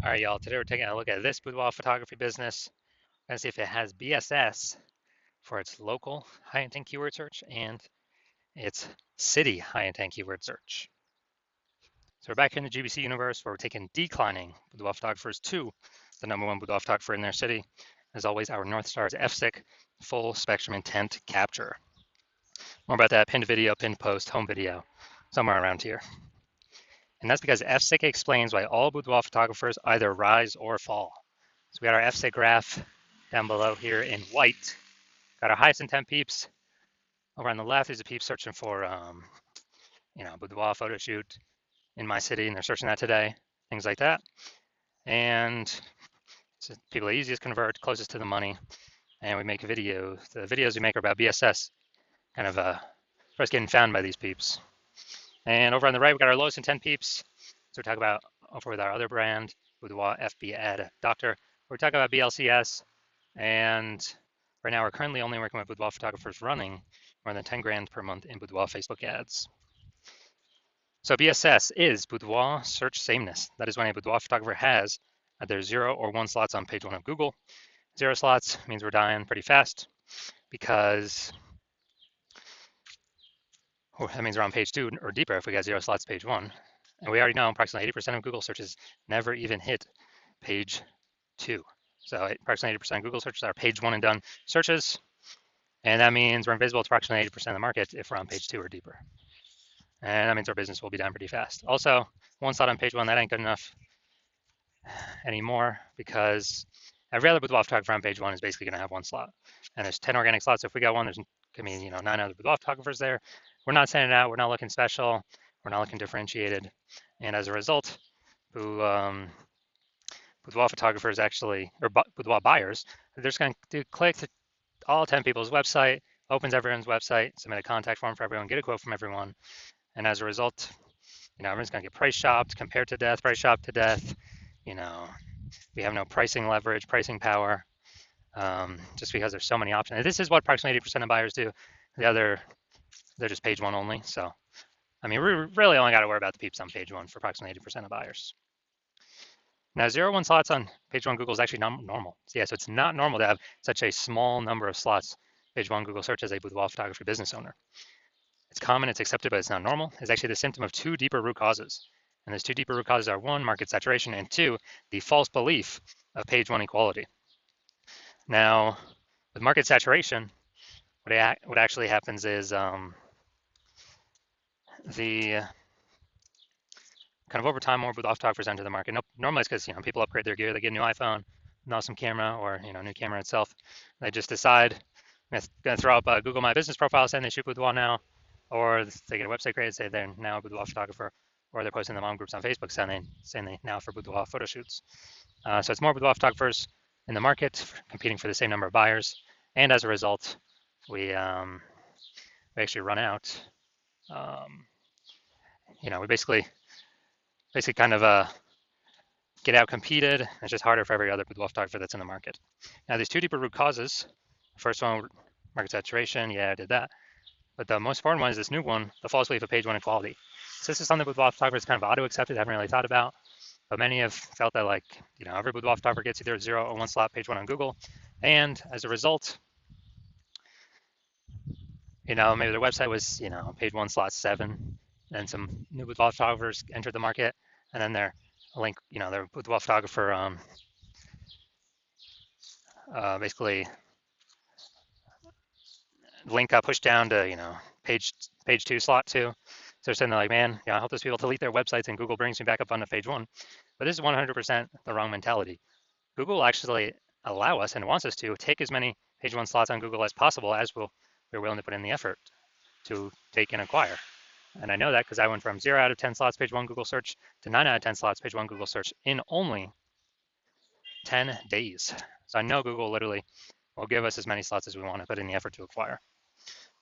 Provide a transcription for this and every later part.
All right, y'all. Today we're taking a look at this boudoir photography business and see if it has BSS for its local high intent keyword search and its city high intent keyword search. So we're back here in the GBC universe where we're taking declining boudoir photographers to the #1 boudoir photographer in their city. As always, our North Star is FSIC, full spectrum intent capture. More about that pinned video, pinned post, home video, somewhere around here. And that's because FSIC explains why all boudoir photographers either rise or fall. So we got our FSIC graph down below here in white. Got our highest intent peeps. Over on the left is a peep searching for, boudoir photo shoot in my city, and they're searching that today, things like that. And so people the easiest convert, closest to the money, and we make a video. The videos we make are about BSS, kind of first getting found by these peeps. And over on the right, we got our lowest intent peeps. So we talk about over with our other brand, Boudoir FB Ad Doctor. We're talking about BLCS, and right now we're currently only working with boudoir photographers running more than 10 grand per month in boudoir Facebook ads. So BSS is boudoir search sameness. That is when a boudoir photographer has either 0 or 1 slots on page 1 of Google. 0 slots means we're dying pretty fast because that means we're on page 2 or deeper if we got 0 slots page 1. And we already know approximately 80% of Google searches never even hit page 2. So approximately 80% of Google searches are page 1 and done searches. And that means we're invisible to approximately 80% of the market if we're on page 2 or deeper. And that means our business will be down pretty fast. Also, 1 slot on page 1, that ain't good enough anymore because every other boudoir photographer on page 1 is basically going to have 1 slot. And there's 10 organic slots. So if we got 1, there's going to be 9 other boudoir photographers there. We're not standing out. We're not looking special. We're not looking differentiated. And as a result, boudoir photographers actually, or boudoir buyers, they're just going to click to all 10 people's website, opens everyone's website, submit a contact form for everyone, get a quote from everyone. And as a result, everyone's going to get price shopped, compared to death, price shopped to death. We have no pricing leverage, pricing power, just because there's so many options. And this is what approximately 80% of buyers do. The other, they're just page 1 only. So, we really only got to worry about the peeps on page 1 for approximately 80% of buyers. Now, 0 1 slots on page 1 Google is actually not normal. So yeah, so it's not normal to have such a small number of slots page 1 Google search as a boudoir photography business owner. It's common, it's accepted, but it's not normal. It's actually the symptom of 2 deeper root causes. And those 2 deeper root causes are 1, market saturation, and 2, the false belief of page 1 equality. Now, with market saturation, what actually happens is the kind of over time, more boudoir photographers enter the market. Normally it's because people upgrade their gear, they get a new iPhone, an awesome camera, or new camera itself. They just decide I'm gonna throw up a Google My Business profile saying they shoot boudoir now, or they get a website created, say they're now a boudoir photographer, or they're posting the mom groups on Facebook saying they now for boudoir photo shoots. So it's more boudoir photographers in the market competing for the same number of buyers, and as a result, we actually run out. We basically kind of get out competed. It's just harder for every other boudoir photographer that's in the market. Now, there's 2 deeper root causes. The first one, market saturation. Yeah, I did that. But the most important one is this new one, the false belief of page 1 equality. So this is something boudoir photographers kind of auto-accepted, haven't really thought about. But many have felt that every boudoir photographer gets either 0 or 1 slot page 1 on Google. And as a result, maybe their website was, page 1 slot 7. Then some new boudoir photographers entered the market. And then their link, their boudoir photographer basically link got pushed down to, page 2 slot 2. So they're saying man, I help those people delete their websites and Google brings me back up onto page 1. But this is 100% the wrong mentality. Google actually allow us and wants us to take as many page 1 slots on Google as possible as we're willing to put in the effort to take and acquire. And I know that because I went from 0 out of 10 slots page 1 Google search to 9 out of 10 slots page 1 Google search in only 10 days. So I know Google literally will give us as many slots as we want to put in the effort to acquire,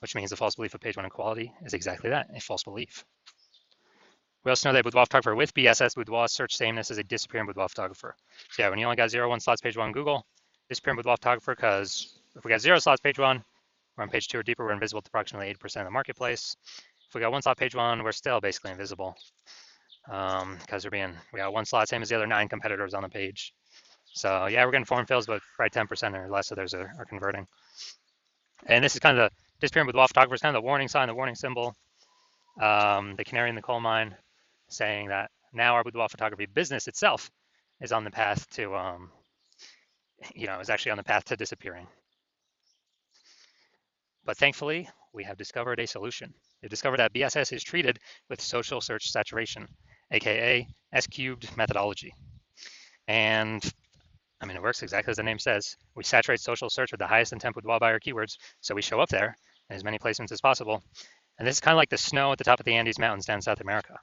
which means the false belief of page 1 equality is exactly that, a false belief. We also know that boudoir photographer with BSS, boudoir search sameness, is a disappearing boudoir photographer. So yeah, when you only got 0 1 slots page 1 Google, disappearing boudoir photographer, because if we got 0 slots page 1, we're on page 2 or deeper, we're invisible to approximately 80% of the marketplace. If we got 1 slot page 1, we're still basically invisible. because we got one slot, same as the other 9 competitors on the page. So yeah, we're getting form fills, but probably 10% or less of those are converting. And this is kind of the disappearing boudoir photographer is kind of the warning sign, the warning symbol, the canary in the coal mine, saying that now our boudoir photography business itself is on the path to, is actually on the path to disappearing. But thankfully, we have discovered a solution. We discovered that BSS is treated with social search saturation, aka S cubed methodology. And I mean, it works exactly as the name says. We saturate social search with the highest intent boudoir buyer keywords, so we show up there in as many placements as possible. And this is kind of like the snow at the top of the Andes Mountains down in South America.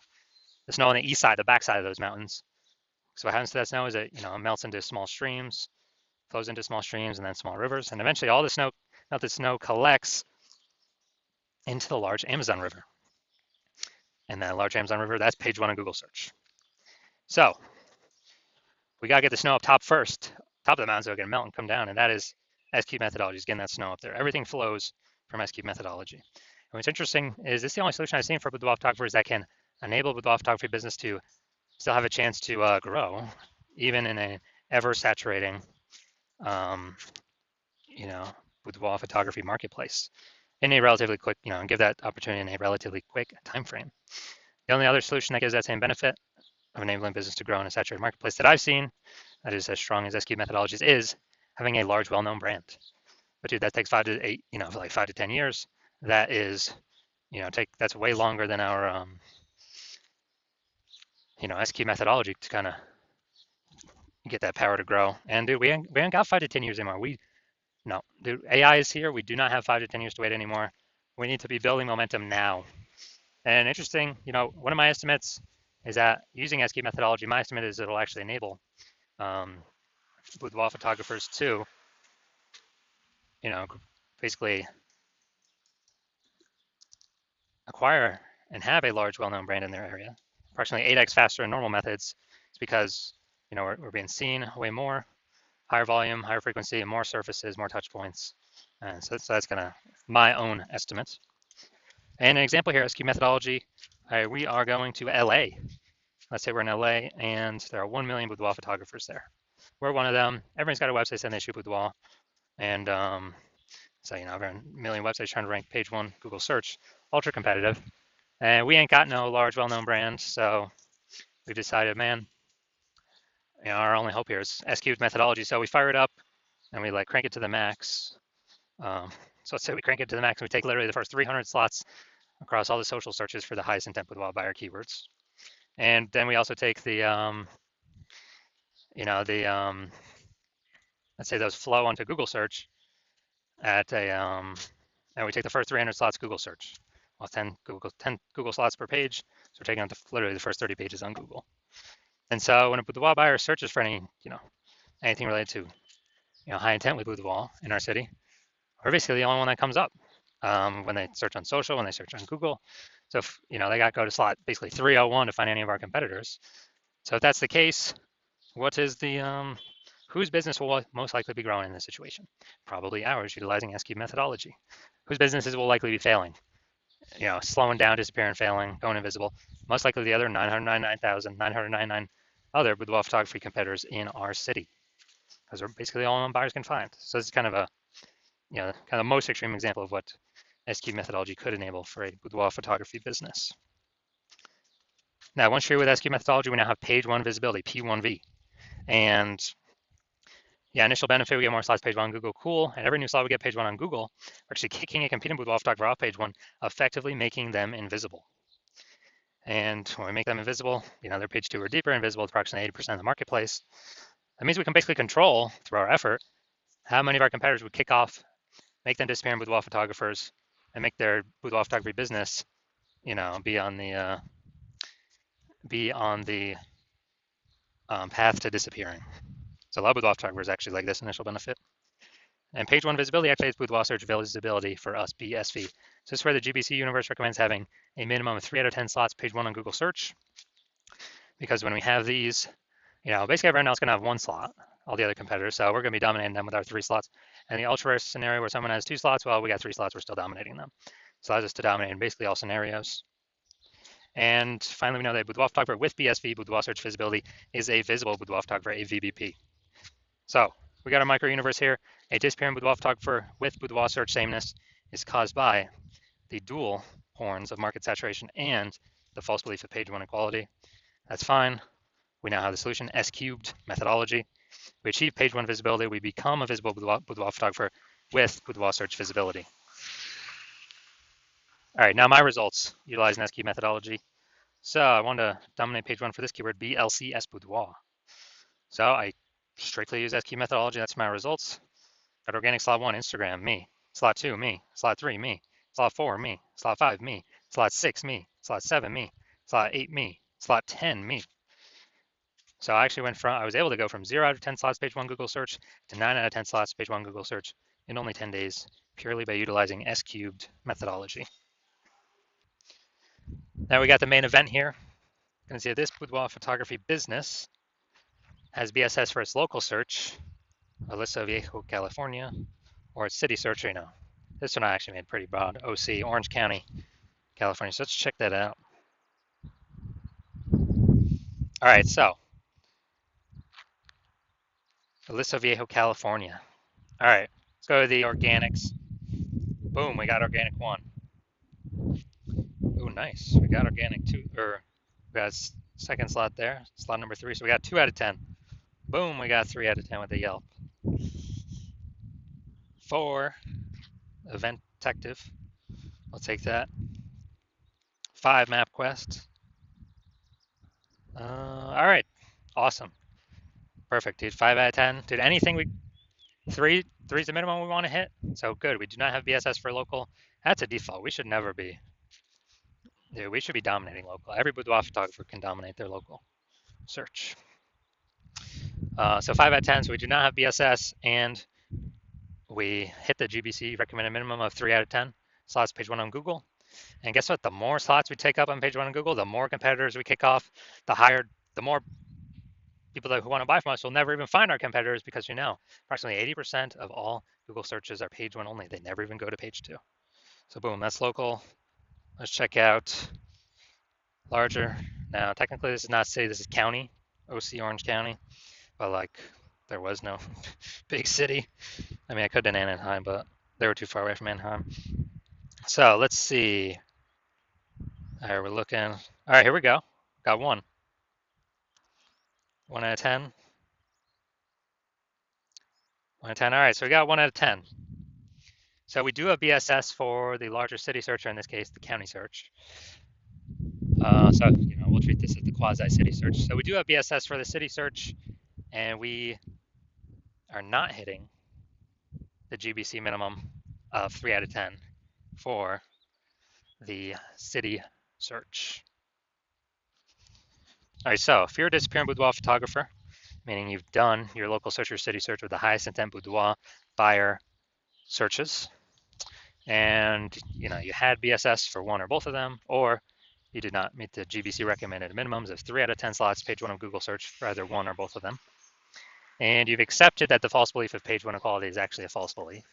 The snow on the east side, the backside of those mountains. So what happens to that snow is it, it melts into small streams, flows into small streams and then small rivers, and eventually all the melted snow collects into the large Amazon River. And that large Amazon River, that's page 1 on Google search. So we gotta get the snow up top first, top of the mountain, so it can melt and come down, and that is S-cube methodology, is getting that snow up there. Everything flows from S-cube methodology. And what's interesting is this is the only solution I've seen for boudoir photographers that can enable boudoir photography business to still have a chance to grow, even in a ever saturating, boudoir photography marketplace in a relatively quick, and give that opportunity in a relatively quick time frame. The only other solution that gives that same benefit of enabling business to grow in a saturated marketplace that I've seen that is as strong as S-cube methodologies is having a large, well-known brand. But dude, that takes 5 to 8, for like 5 to 10 years. That is, that's way longer than our, S-cube methodology to kind of get that power to grow. And dude, we ain't got 5 to 10 years anymore. No, dude, AI is here. We do not have 5 to 10 years to wait anymore. We need to be building momentum now. And interesting, one of my estimates is that using S-cube methodology, my estimate is it'll actually enable boudoir photographers to, basically acquire and have a large, well-known brand in their area, approximately 8x faster than normal methods. It's because, we're being seen way more, higher volume, higher frequency, and more surfaces, more touch points. And so that's kind of my own estimate. And an example here, S-cube methodology, we are going to LA. Let's say we're in LA and there are 1 million boudoir photographers there. We're one of them. Everyone's got a website saying they shoot boudoir. And so, over a million websites trying to rank page 1 Google search, ultra competitive. And we ain't got no large, well-known brand. So we've decided, man, our only hope here is S-cube methodology. So we fire it up and we crank it to the max. So let's say we crank it to the max. And we take literally the first 300 slots across all the social searches for the highest intent boudoir buyer keywords. And then we also take the, let's say those flow onto Google search at a, and we take the first 300 slots Google search. Well, 10 Google slots per page. So we're taking out literally the first 30 pages on Google. And so when a boudoir buyer searches for anything related to, high intent with boudoir in our city, we're basically the only one that comes up when they search on social, when they search on Google. So if, they got to go to slot basically 301 to find any of our competitors. So if that's the case, what is the whose business will most likely be growing in this situation? Probably ours, utilizing S-cube methodology. Whose businesses will likely be failing? Slowing down, disappearing, failing, going invisible. Most likely the other 999,999 other boudoir photography competitors in our city, because we're basically the only one buyers can find. So this is kind of a, kind of most extreme example of what S-cube methodology could enable for a boudoir photography business. Now, once you're with S-cube methodology, we now have page 1 visibility, P1V. And yeah, initial benefit, we get more slots page 1 on Google, cool. And every new slot we get page 1 on Google, we're actually kicking a competing boudoir photographer off page 1, effectively making them invisible. And when we make them invisible, they're page 2 or deeper, invisible to approximately 80% of the marketplace. That means we can basically control, through our effort, how many of our competitors would kick off, make them disappear in boudoir photographers, and make their boudoir photography business, be on the path to disappearing. So a lot of boudoir photographers actually like this initial benefit. And page 1 visibility activates boudoir search visibility for us, BSV. So this is where the GBC universe recommends having a minimum of 3 out of 10 slots page 1 on Google search. Because when we have these, basically everyone else is going to have 1 slot, all the other competitors. So we're going to be dominating them with our 3 slots. And the ultra rare scenario where someone has 2 slots, well, we got 3 slots, we're still dominating them. So allows us to dominate in basically all scenarios. And finally, we know that boudoir photographer with BSV, boudoir search visibility, is a visible boudoir photographer, a VBP. So we got our micro universe here. A disappearing boudoir photographer with boudoir search sameness is caused by the dual horns of market saturation and the false belief of page one equality. That's fine. We now have the solution, S cubed methodology. We achieve page one visibility. We become a visible boudoir photographer with boudoir search visibility. All right, now my results utilizing S cubed methodology. So I want to dominate page one for this keyword, BLCS boudoir. So I strictly use S cubed methodology. That's my results. Got organic slot one, Instagram, me. Slot two, me. Slot three, me. Slot four, me. Slot five, me. Slot six, me. Slot seven, me. Slot eight, me. Slot 10, me. So I actually I was able to go from 0 out of 10 slots page one Google search to 9 out of 10 slots page one Google search in only 10 days, purely by utilizing S cubed methodology. Now we got the main event here. You can see this boudoir photography business has BSS for its local search, Aliso Viejo, California, or its city search, This one I actually made pretty broad, OC, Orange County, California. So let's check that out. All right, so Aliso Viejo, California. All right, let's go to the organics. Boom, we got organic one. Ooh, nice. We got organic two, or we got second slot there, slot number 3. So we got 2 out of 10. Boom, we got 3 out of 10 with the Yelp. 4, Event Detective. I'll take that. 5, MapQuest. All right, awesome. Perfect, dude. 5 out of 10. Dude, anything three's the minimum we want to hit. So good. We do not have BSS for local. That's a default. We should never be. Dude, we should be dominating local. Every boudoir photographer can dominate their local search. So 5 out of 10. So we do not have BSS, and we hit the GBC recommended minimum of 3 out of 10 slots page one on Google. And guess what? The more slots we take up on page one on Google, the more competitors we kick off, the more people who want to buy from us will never even find our competitors, because approximately 80% of all Google searches are page one only. They never even go to page two. So boom, that's local. Let's check out larger. Now, technically this is not city, this is county, OC Orange County, but there was no big city. I mean, I could have done Anaheim, but they were too far away from Anaheim. So let's see. All right, we're looking. All right, here we go. Got 1. 1 out of 10. 1 out of 10. All right, so we got 1 out of 10. So we do have BSS for the larger city search, or in this case, the county search. So we'll treat this as the quasi-city search. So we do have BSS for the city search, and we are not hitting the GBC minimum of 3 out of 10 for the city search. All right, so if you're a disappearing boudoir photographer, meaning you've done your local search or city search with the highest intent boudoir buyer searches, and you had BSS for one or both of them, or you did not meet the GBC recommended minimums of 3 out of 10 slots page one of Google search for either one or both of them, and you've accepted that the false belief of page one equality is actually a false belief,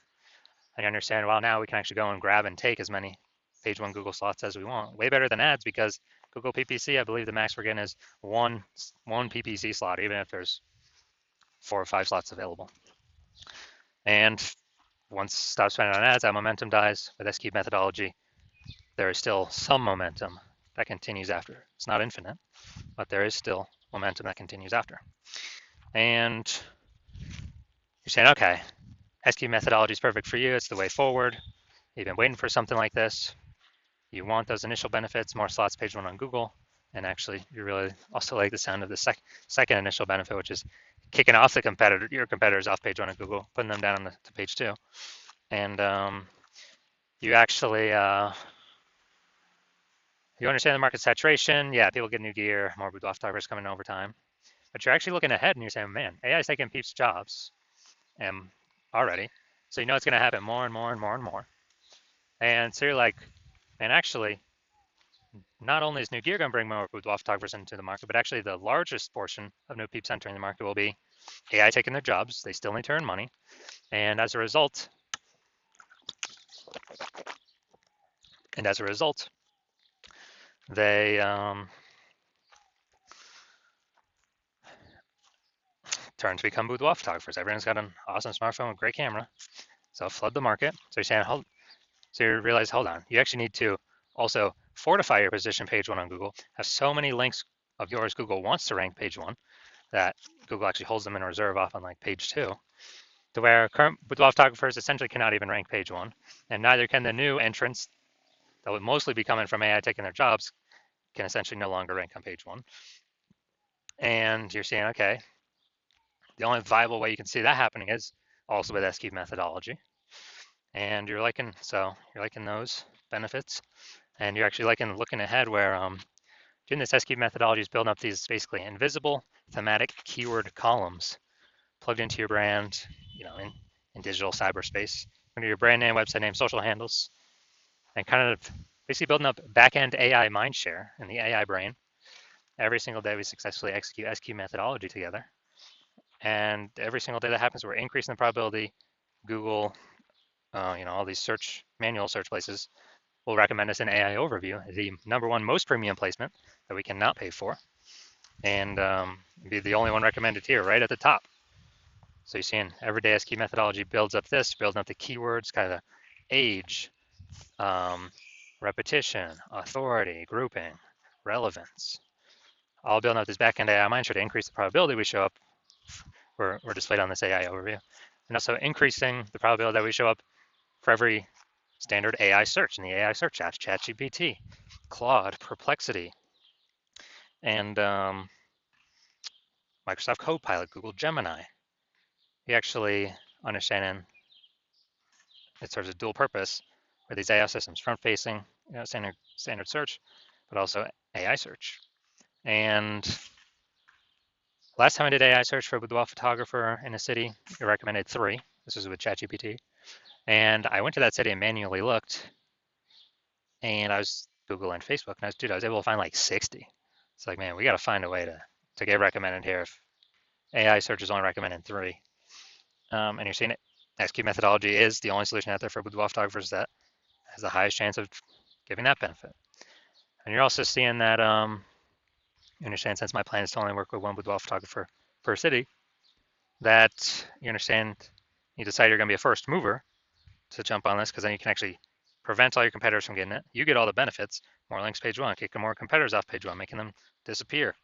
and you understand, well, now we can actually go and grab and take as many page one Google slots as we want. Way better than ads, because Google PPC, I believe the max we're getting is one PPC slot, even if there's 4 or 5 slots available. And once stop spending on ads, that momentum dies. With S cubed methodology, there is still some momentum that continues after. It's not infinite, but there is still momentum that continues after. And you're saying, okay, S cubed methodology is perfect for you. It's the way forward. You've been waiting for something like this. You want those initial benefits, more slots page one on Google, and actually you really also like the sound of the second initial benefit, which is kicking off your competitors off page one on Google, putting them down to page 2. And you actually you understand the market saturation. Yeah, people get new gear, more boudoir photographers coming over time. But you're actually looking ahead and you're saying, man, AI is taking people's jobs already. So it's going to happen more and more and more and more. And so you're like, and actually, not only is new gear going to bring more boudoir photographers into the market, but actually the largest portion of new peeps entering the market will be AI taking their jobs. They still need to earn money. And as a result, they turn to become boudoir photographers. Everyone's got an awesome smartphone with great camera, so flood the market. So you're saying, so you realize, hold on, you actually need to also fortify your position page one on Google. Have so many links of yours Google wants to rank page one that Google actually holds them in reserve off on like page two, to where current boudoir photographers essentially cannot even rank page one, and neither can the new entrants that would mostly be coming from AI taking their jobs, can essentially no longer rank on page one. And you're saying, okay, the only viable way you can see that happening is also with SQ methodology. And you're liking those benefits, and you're actually liking looking ahead where doing this SQ methodology is building up these basically invisible thematic keyword columns plugged into your brand, in digital cyberspace, under your brand name, website name, social handles, and kind of basically building up back-end AI mindshare in the AI brain. Every single day we successfully execute SQ methodology together. And every single day that happens, we're increasing the probability Google, all these manual search places will recommend us an AI overview, the number one most premium placement that we cannot pay for, and be the only one recommended here, right at the top. So you're seeing everyday SQ methodology builds up building up the keywords, kind of age, repetition, authority, grouping, relevance, all building up this backend AI mindshare to increase the probability we show up. We're displayed on this AI overview, and also increasing the probability that we show up for every standard AI search in the AI search apps, ChatGPT, Claude, Perplexity, and Microsoft Copilot, Google Gemini. You actually understanding it serves a dual purpose for these AI systems, front-facing, standard search, but also AI search. And last time I did AI search for a boudoir photographer in a city, it recommended 3. This was with ChatGPT. And I went to that city and manually looked, and I was Google and Facebook, and I was able to find like 60. It's like, man, we got to find a way to get recommended here if AI search is only recommending 3. And you're seeing it. SQ methodology is the only solution out there for boudoir photographers that has the highest chance of giving that benefit. And you're also seeing that, you understand, since my plan is to only work with one boudoir photographer per city, that you understand you decide you're going to be a first mover to jump on this, because then you can actually prevent all your competitors from getting it. You get all the benefits, more links page one, kicking more competitors off page one, making them disappear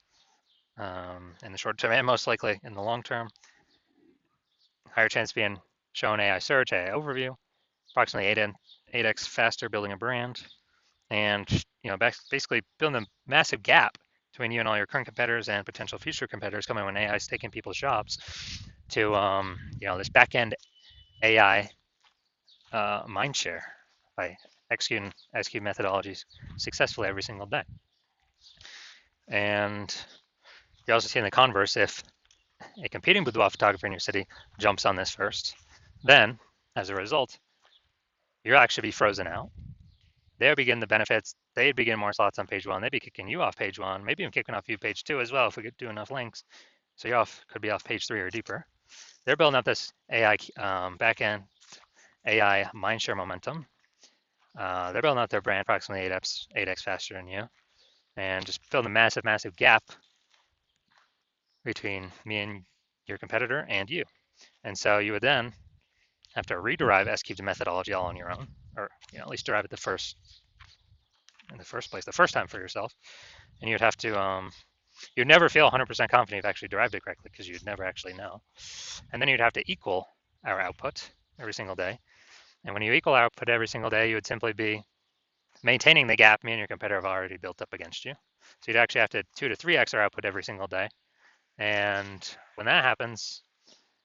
in the short term, and most likely in the long term. Higher chance of being shown AI search, AI overview, approximately 8x faster building a brand, and basically building a massive gap between you and all your current competitors and potential future competitors coming when AI is taking people's jobs to this back-end AI mindshare by executing SQ methodologies successfully every single day. And you also see in the converse, if a competing boudoir photographer in your city jumps on this first, then as a result, you'll actually be frozen out. They'll begin the benefits. They'd begin more slots on page one. They'd be kicking you off page one, maybe even kicking off you page two as well if we could do enough links. So you could be off page 3 or deeper. They're building up this AI backend AI mindshare momentum. They're building out their brand approximately 8x faster than you, and just building a massive, massive gap between me and your competitor and you. And so you would then have to rederive SQ methodology all on your own, or at least derive it in the first place, the first time for yourself. And you'd have to, you'd never feel 100% confident you've actually derived it correctly, because you'd never actually know. And then you'd have to equal our output every single day. And when you equal our output every single day, you would simply be maintaining the gap me and your competitor have already built up against you. So you'd actually have to 2 to 3x our output every single day. And when that happens,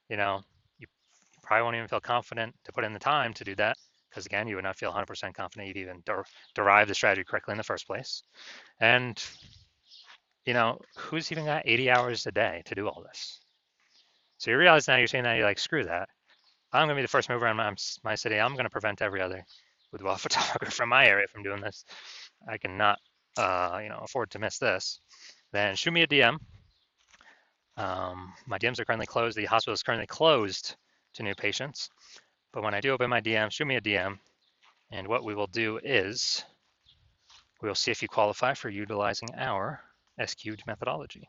you probably won't even feel confident to put in the time to do that, because again, you would not feel 100% confident you'd even derive the strategy correctly in the first place. And who's even got 80 hours a day to do all this? So you realize now you're saying that you're like, screw that. I'm gonna be the first mover in my city. I'm gonna prevent every other boudoir photographer from my area from doing this. I cannot, afford to miss this. Then shoot me a DM. My DMs are currently closed. The hospital is currently closed to new patients. But when I do open my DM, shoot me a DM. And what we will do is We'll see if you qualify for utilizing our SQ'd methodology.